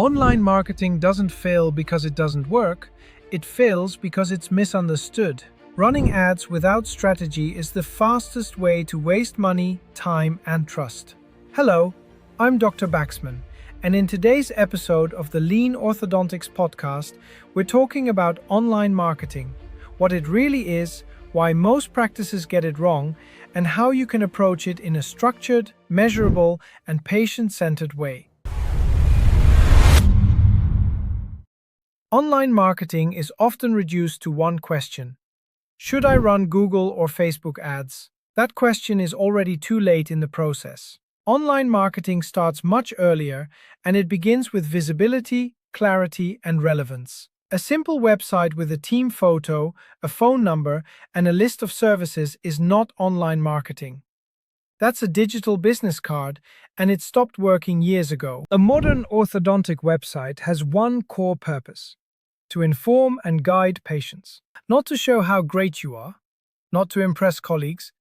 Online marketing doesn't fail because it doesn't work, it fails because it's misunderstood. Running ads without strategy is the fastest way to waste money, time, and trust. Hello, I'm Dr. Baxmann, and in today's episode of the Lean Orthodontics podcast, we're talking about online marketing, what it really is, why most practices get it wrong, and how you can approach it in a structured, measurable, and patient-centered way. Online marketing is often reduced to one question. Should I run Google or Facebook ads? That question is already too late in the process. Online marketing starts much earlier, and it begins with visibility, clarity, and relevance. A simple website with a team photo, a phone number, and a list of services is not online marketing. That's a digital business card, and it stopped working years ago. A modern orthodontic website has one core purpose: to inform and guide patients. Not to show how great you are, not to impress colleagues,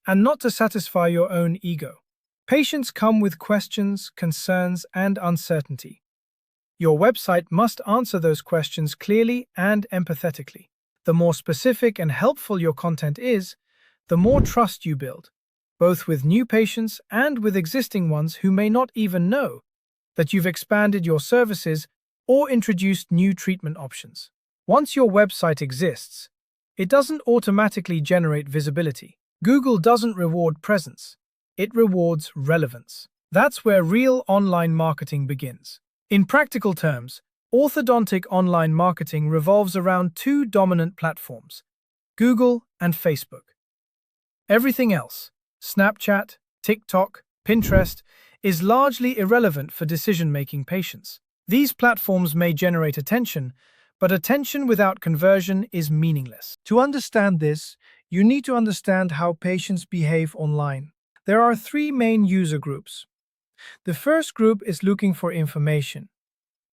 and not to satisfy your own ego. Patients come with questions, concerns, and uncertainty. Your website must answer those questions clearly and empathetically. The more specific and helpful your content is, the more trust you build, both with new patients and with existing ones who may not even know that you've expanded your services or introduced new treatment options. Once your website exists, it doesn't automatically generate visibility. Google doesn't reward presence, it rewards relevance. That's where real online marketing begins. In practical terms, orthodontic online marketing revolves around two dominant platforms: Google and Facebook. Everything else, Snapchat, TikTok, Pinterest, is largely irrelevant for decision-making patients. These platforms may generate attention, but attention without conversion is meaningless. To understand this, you need to understand how patients behave online. There are three main user groups. The first group is looking for information.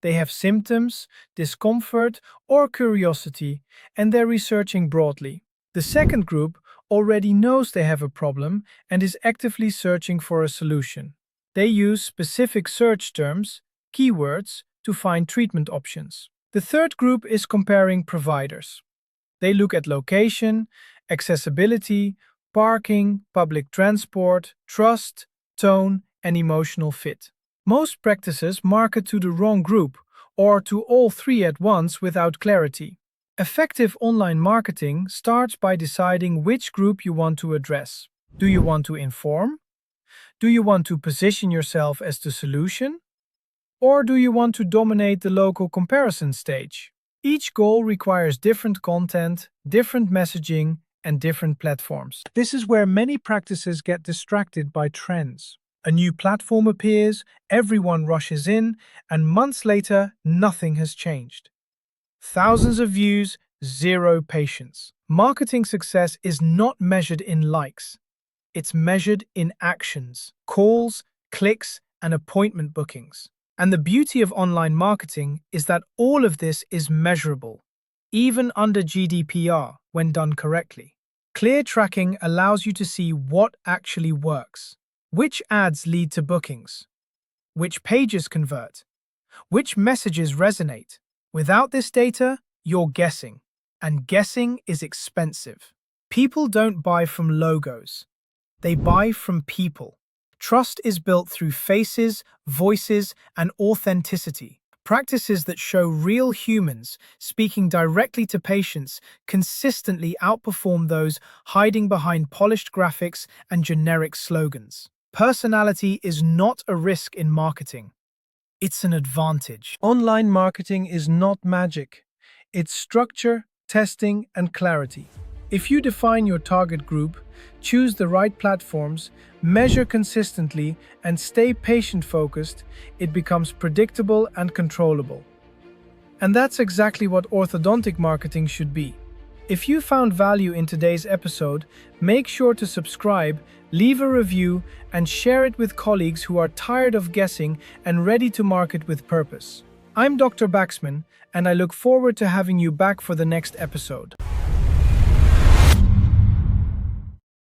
They have symptoms, discomfort, or curiosity, and they're researching broadly. The second group already knows they have a problem and is actively searching for a solution. They use specific search terms, keywords, to find treatment options. The third group is comparing providers. They look at location, accessibility, parking, public transport, trust, tone, and emotional fit. Most practices market to the wrong group or to all three at once without clarity. Effective online marketing starts by deciding which group you want to address. Do you want to inform? Do you want to position yourself as the solution? Or do you want to dominate the local comparison stage? Each goal requires different content, different messaging, and different platforms. This is where many practices get distracted by trends. A new platform appears, everyone rushes in, and months later, nothing has changed. Thousands of views, zero patients. Marketing success is not measured in likes. It's measured in actions, calls, clicks, and appointment bookings. And the beauty of online marketing is that all of this is measurable, even under GDPR when done correctly. Clear tracking allows you to see what actually works. Which ads lead to bookings? Which pages convert? Which messages resonate? Without this data, you're guessing. And guessing is expensive. People don't buy from logos. They buy from people. Trust is built through faces, voices, and authenticity. Practices that show real humans speaking directly to patients consistently outperform those hiding behind polished graphics and generic slogans. Personality is not a risk in marketing. It's an advantage. Online marketing is not magic. It's structure, testing, and clarity. If you define your target group, choose the right platforms, measure consistently, and stay patient-focused, it becomes predictable and controllable. And that's exactly what orthodontic marketing should be. If you found value in today's episode, make sure to subscribe, leave a review, and share it with colleagues who are tired of guessing and ready to market with purpose. I'm Dr. Baxmann, and I look forward to having you back for the next episode.